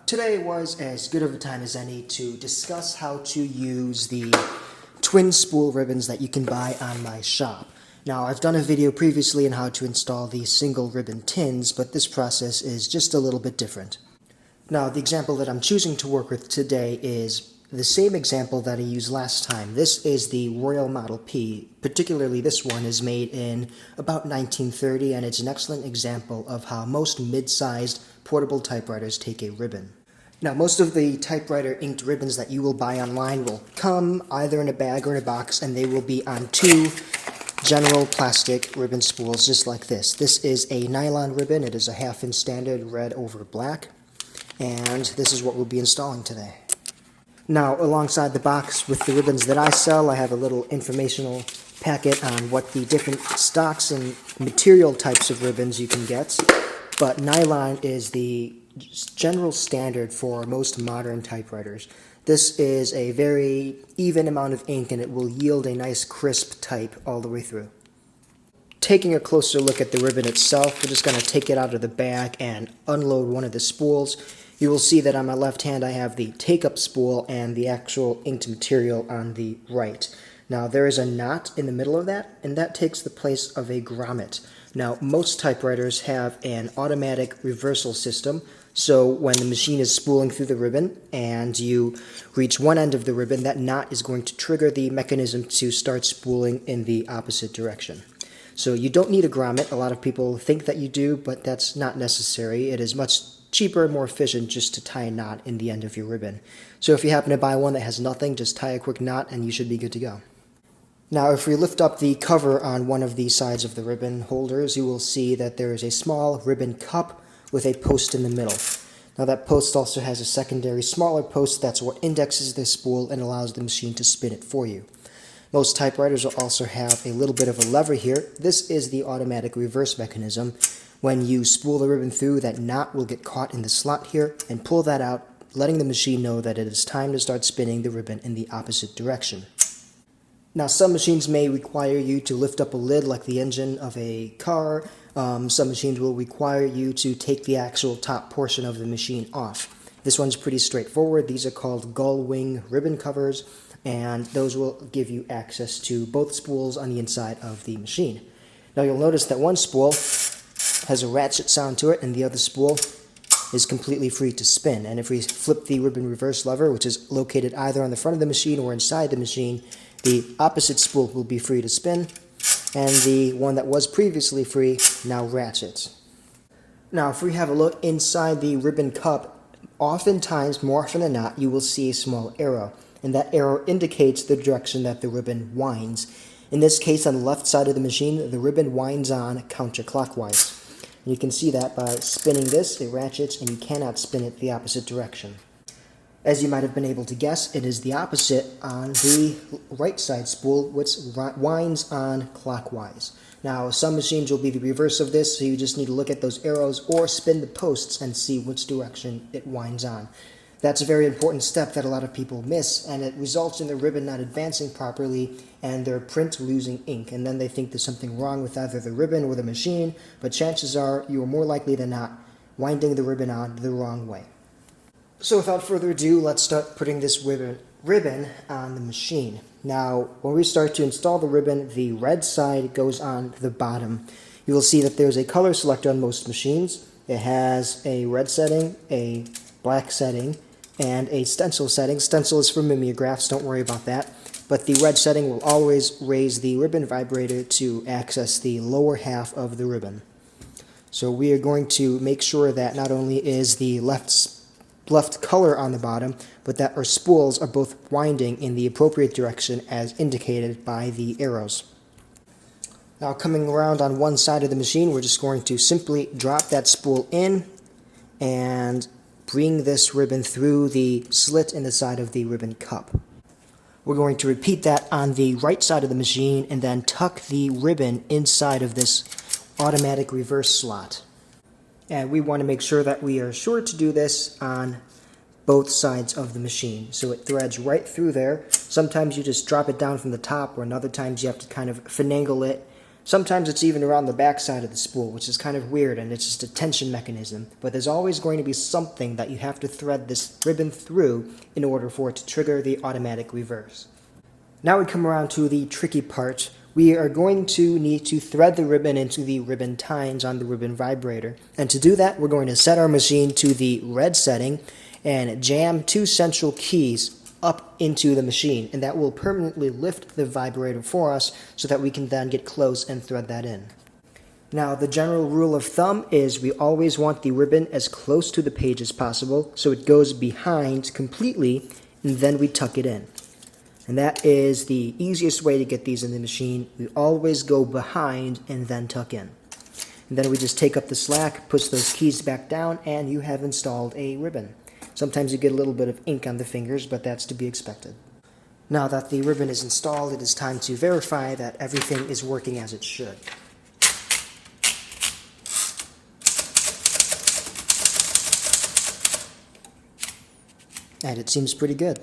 Today was as good of a time as any to discuss how to use the twin spool ribbons that you can buy on my shop. Now, I've done a video previously on how to install the single ribbon tins, but this process is just a little bit different. Now, the example that I'm choosing to work with today is the same example that I used last time. This is the Royal Model P. Particularly this one is made in about 1930, and it's an excellent example of how most mid-sized portable typewriters take a ribbon. Now, most of the typewriter inked ribbons that you will buy online will come either in a bag or in a box, and they will be on two general plastic ribbon spools just like this. This is a nylon ribbon. It is a half-inch standard, red over black, and this is what we'll be installing today. Now, alongside the box with the ribbons that I sell, I have a little informational packet on what the different stocks and material types of ribbons you can get, but nylon is the general standard for most modern typewriters. This is a very even amount of ink, and it will yield a nice crisp type all the way through. Taking a closer look at the ribbon itself, we're just going to take it out of the bag and unload one of the spools. You will see that on my left hand I have the take-up spool and the actual inked material on the right. Now, there is a knot in the middle of that, and that takes the place of a grommet. Now, most typewriters have an automatic reversal system, so when the machine is spooling through the ribbon and you reach one end of the ribbon, that knot is going to trigger the mechanism to start spooling in the opposite direction. So you don't need a grommet. A lot of people think that you do, but that's not necessary. It is much cheaper and more efficient just to tie a knot in the end of your ribbon. So if you happen to buy one that has nothing, just tie a quick knot and you should be good to go. Now, if we lift up the cover on one of the sides of the ribbon holders, you will see that there is a small ribbon cup with a post in the middle. Now, that post also has a secondary smaller post. That's what indexes the spool and allows the machine to spin it for you. Most typewriters will also have a little bit of a lever here. This is the automatic reverse mechanism. When you spool the ribbon through, that knot will get caught in the slot here and pull that out, letting the machine know that it is time to start spinning the ribbon in the opposite direction. Now, some machines may require you to lift up a lid like the engine of a car. Some machines will require you to take the actual top portion of the machine off. This one's pretty straightforward. These are called Gull wing ribbon covers, and those will give you access to both spools on the inside of the machine. Now, you'll notice that one spool has a ratchet sound to it, and the other spool is completely free to spin. And if we flip the ribbon reverse lever, which is located either on the front of the machine or inside the machine, the opposite spool will be free to spin, and the one that was previously free now ratchets. Now, if we have a look inside the ribbon cup, oftentimes, more often than not, you will see a small arrow, and that arrow indicates the direction that the ribbon winds. In this case, on the left side of the machine, the ribbon winds on counterclockwise. And you can see that by spinning this, it ratchets, and you cannot spin it the opposite direction. As you might have been able to guess, it is the opposite on the right side spool, which winds on clockwise. Now, some machines will be the reverse of this, so you just need to look at those arrows or spin the posts and see which direction it winds on. That's a very important step that a lot of people miss, and it results in the ribbon not advancing properly and their print losing ink, and then they think there's something wrong with either the ribbon or the machine, but chances are you are more likely than not winding the ribbon on the wrong way. So without further ado, let's start putting this ribbon on the machine. Now, when we start to install the ribbon, the red side goes on the bottom. You will see that there's a color selector on most machines. It has a red setting, a black setting, and a stencil setting. Stencil is for mimeographs, don't worry about that. But the red setting will always raise the ribbon vibrator to access the lower half of the ribbon. So we are going to make sure that not only is the left color on the bottom, but that our spools are both winding in the appropriate direction as indicated by the arrows. Now, coming around on one side of the machine, we're just going to simply drop that spool in and bring this ribbon through the slit in the side of the ribbon cup. We're going to repeat that on the right side of the machine and then tuck the ribbon inside of this automatic reverse slot. And we want to make sure that we are sure to do this on both sides of the machine. So it threads right through there. Sometimes you just drop it down from the top, or other times you have to kind of finagle it Sometimes it's even around the back side of the spool, which is kind of weird, and it's just a tension mechanism. But there's always going to be something that you have to thread this ribbon through in order for it to trigger the automatic reverse. Now we come around to the tricky part. We are going to need to thread the ribbon into the ribbon tines on the ribbon vibrator. And to do that, we're going to set our machine to the red setting and jam 2 central keys up into the machine, and that will permanently lift the vibrator for us so that we can then get close and thread that in. Now, the general rule of thumb is we always want the ribbon as close to the page as possible so it goes behind completely, and then we tuck it in. And that is the easiest way to get these in the machine. We always go behind and then tuck in. And then we just take up the slack, push those keys back down, and you have installed a ribbon. Sometimes you get a little bit of ink on the fingers, but that's to be expected. Now that the ribbon is installed, it is time to verify that everything is working as it should. And it seems pretty good.